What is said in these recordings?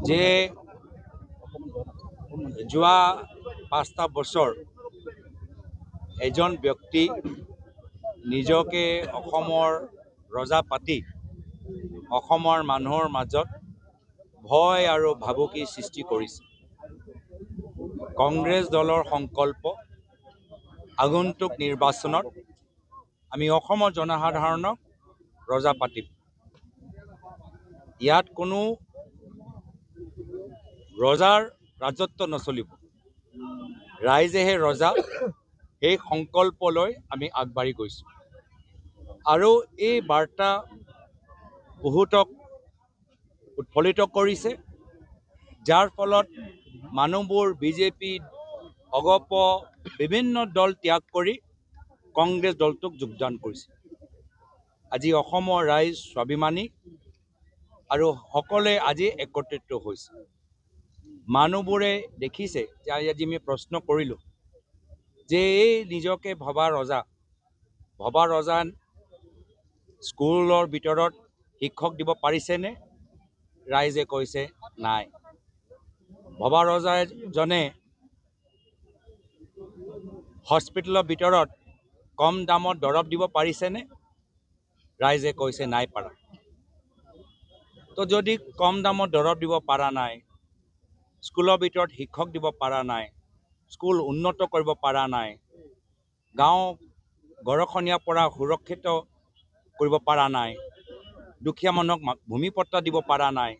যে যোৱা 5টা বছৰ এজন ব্যক্তি নিজকে অসমৰ ৰজা পাতি অসমৰ মানুহৰ মাজত ভয় আৰু ভাবুকি সৃষ্টি কৰিছে। কংগ্ৰেছ দলৰ সংকল্প আগন্তুক নিৰ্বাচনত আমি অসমৰ জনসাধাৰণক ৰজা পাতিম। ইয়াত কোনো ৰজাৰ ৰাজত্ব নচলিব। ৰাইজেহে ৰজা, সেই সংকল্প লৈ আমি আগবাঢ়ি গৈছোঁ। আৰু এই বাৰ্তা বহুতক উৎফুল্লিত কৰিছে, যাৰ ফলত মানুহবোৰ বিজেপি, অগপ বিভিন্ন দল ত্যাগ কৰি কংগ্ৰেছ দলটোক যোগদান কৰিছে। আজি অসমৰ ৰাইজ স্বাভিমানী আৰু সকলোৱে আজি একত্ৰিত হৈছে। মানুহবোৰে দেখিছে যে আজি আমি প্ৰশ্ন কৰিলোঁ যে এই নিজকে ভবা ৰজা স্কুলৰ ভিতৰত শিক্ষক দিব পাৰিছেনে? ৰাইজে কৈছে নাই। ভবা ৰজাজনে হস্পিটেলৰ ভিতৰত কম দামত দৰৱ দিব পাৰিছেনে? ৰাইজে কৈছে নাই পাৰা। তো যদি কম দামত দৰৱ দিব পৰা নাই, স্কুলৰ ভিতৰত শিক্ষক দিব পৰা নাই, স্কুল উন্নত কৰিব পৰা নাই, গাঁও গৰখনীয়াৰ পৰা সুৰক্ষিত কৰিব পৰা নাই, দুখীয়া মানুহক ভূমিপট্টা দিব পৰা নাই,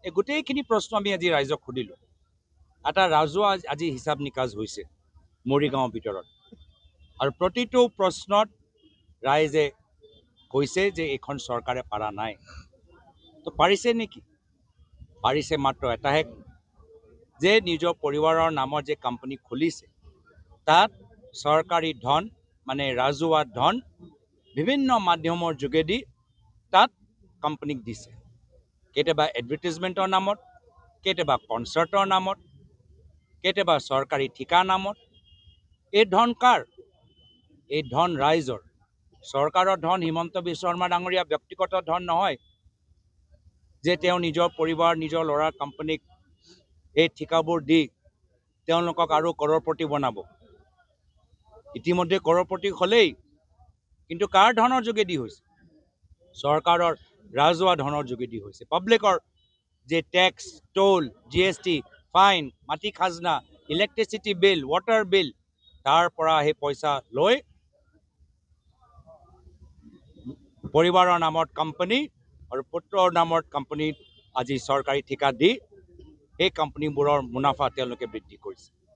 এই গোটেইখিনি প্ৰশ্ন আমি আজি ৰাইজক সুধিলোঁ। এটা ৰাজহুৱা আজি হিচাপ নিকাচ হৈছে মৰিগাঁৱৰ ভিতৰত, আৰু প্ৰতিটো প্ৰশ্নত ৰাইজে কৈছে যে এইখন চৰকাৰে পাৰা নাই। তো পাৰিছে নেকি? পাৰিছে মাত্ৰ এটাহে, যে নিজৰ পৰিবাৰৰ নামত যে কোম্পানী খুলিছে তাত চৰকাৰী ধন মানে ৰাজহুৱা ধন বিভিন্ন মাধ্যমৰ যোগেদি তাত কোম্পানীক দিছে। কেতিয়াবা এডভাৰটাইজমেণ্টৰ নামত, কেতিয়াবা কনচাৰ্টৰ নামত, কেতিয়াবা চৰকাৰী ঠিকাৰ নামত। এই ধন কাৰ? এই ধন ৰাইজৰ। চৰকাৰৰ ধন হিমন্ত বিশ্ব শৰ্মা ডাঙৰীয়া ব্যক্তিগত ধন নহয় যে তেওঁ নিজৰ পৰিবাৰ, নিজৰ ল'ৰাৰ কোম্পানীক এই ঠিকাবোৰ দি তেওঁলোকক আৰু কৰৰপতি বনাব। ইতিমধ্যে কৰৰপতি হ'লেই, কিন্তু কাৰ ধনৰ যোগেদি হৈছে? চৰকাৰৰ ৰাজহুৱা ধনৰ যোগেদি হৈছে। পাব্লিকৰ যে টেক্স, টোল, GST, ফাইন, মাটি খাজনা, ইলেক্ট্ৰিচিটি বিল, ৱাটাৰ বিল, তাৰ পৰা সেই পইচা লৈ পৰিবাৰৰ নামত কোম্পানী আৰু পুত্ৰৰ নামত কোম্পানীত আজি চৰকাৰী ঠিকা দি সেই কোম্পানীবোৰৰ মুনাফা তেওঁলোকে বৃদ্ধি কৰিছে।